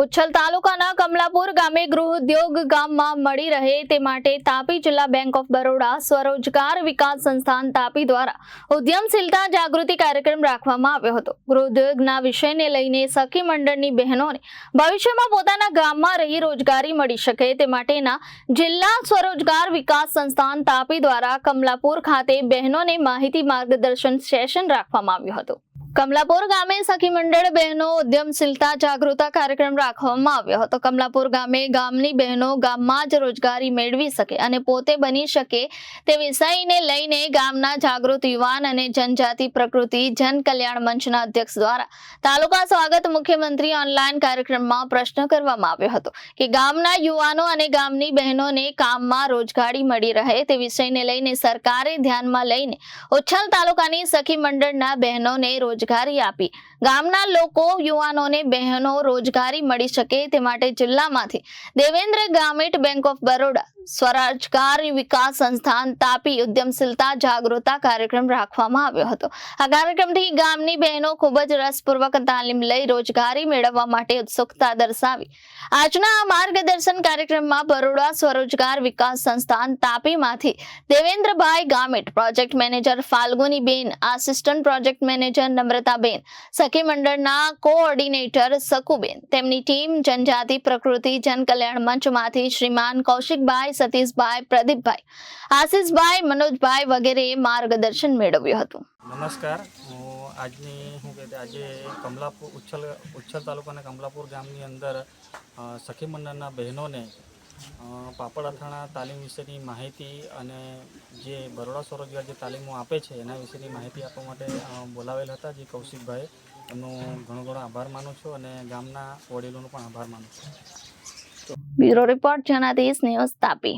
ઉચ્છલ તાલુકાના કમલાપુર ગામે ગૃહ ઉદ્યોગ ગામમાં મળી રહે તે માટે તાપી જિલ્લા બેંક ઓફ બરોડા સ્વરોજગાર વિકાસ સંસ્થાન તાપી દ્વારા ઉદ્યમશીલતા જાગૃતિ કાર્યક્રમ રાખવામાં આવ્યો હતો। ગૃહ ઉદ્યોગના વિષયને લઈને સખી મંડળની બહેનોને ભવિષ્યમાં પોતાના ગામમાં રહી રોજગારી મળી શકે તે માટેના જિલ્લા સ્વરોજગાર વિકાસ સંસ્થાન તાપી દ્વારા કમલાપુર ખાતે બહેનોને માહિતી માર્ગદર્શન સેશન રાખવામાં આવ્યું હતું। કમલાપુર ગામે સખી મંડળ બહેનો ઉદ્યમશીલતા જાગૃતિ કાર્યક્રમ રાખવામાં આવ્યો હતો। કમલાપુર ગામે ગામની બહેનો ગામમાં જ રોજગારી મેળવી શકે અને પોતે બની શકે તે વિષયને લઈને ગામના જાગૃત યુવાન અને જનજાતિ પ્રકૃતિ જન કલ્યાણ મંચના અધ્યક્ષ દ્વારા તાલુકા સ્વાગત મુખ્યમંત્રી ઓનલાઈન કાર્યક્રમમાં પ્રશ્ન કરવામાં આવ્યો હતો કે ગામના યુવાનો અને ગામની બહેનોને કામમાં રોજગારી મળી રહે તે વિષયને લઈને સરકારે ધ્યાનમાં લઈને ઉચ્છલ તાલુકાની સખી મંડળના બહેનોને રોજગારી આપી ગામના લોકો યુવાનોને બહેનો રોજગારી મળી શકે તે માટે જિલ્લામાંથી દેવેન્દ્ર ગામિત બેંક ઓફ બરોડા સ્વરોજગાર વિકાસ સંસ્થાન તાપી ઉદ્યમશીલતા જાગૃતિ કાર્યક્રમ રાખવામાં આવ્યો હતો। આ કાર્યક્રમથી ગામની બહેનો ખૂબ જ રસપૂર્વક તાલીમ લઈ રોજગારી મેળવવા માટે ઉત્સુકતા દર્શાવી આજના આ માર્ગદર્શન કાર્યક્રમમાં બરોડા સ્વરોજગાર વિકાસ સંસ્થાન તાપીમાંથી દેવેન્દ્રભાઈ ગામિત, પ્રોજેક્ટ મેનેજર ફાલ્ગુનીબેન, આસિસ્ટન્ટ પ્રોજેક્ટ મેનેજર નમ્રતાબેન, સખી મંડળના કોઓર્ડિનેટર સકુબેન, તેમની ટીમ જનજાતિ પ્રકૃતિ જન કલ્યાણ મંચમાંથી શ્રીમાન કૌશિકભાઈ, સતીશભાઈ, પ્રદીપભાઈ, આશીષભાઈ, મનોજભાઈ વગેરે માર્ગદર્શન મેળવ્યું હતું। નમસ્કાર, આજે કમલાપુર ઉચ્છલ તાલુકાના કમલાપુર ગામની અંદર સખી મંડળના બહેનોને પાપડ અથાણા તાલીમ વિશેની માહિતી અને જે બરોડા સ્વરોજગાર જે તાલીમો આપે છે એના વિશેની માહિતી આપવા માટે બોલાવેલ હતા। જે કૌશિકભાઈ, એમનો ઘણો આભાર માનું છું અને ગામના વડીલોનો પણ આભાર માનું છું। Bureau report Janadesh news Tapi.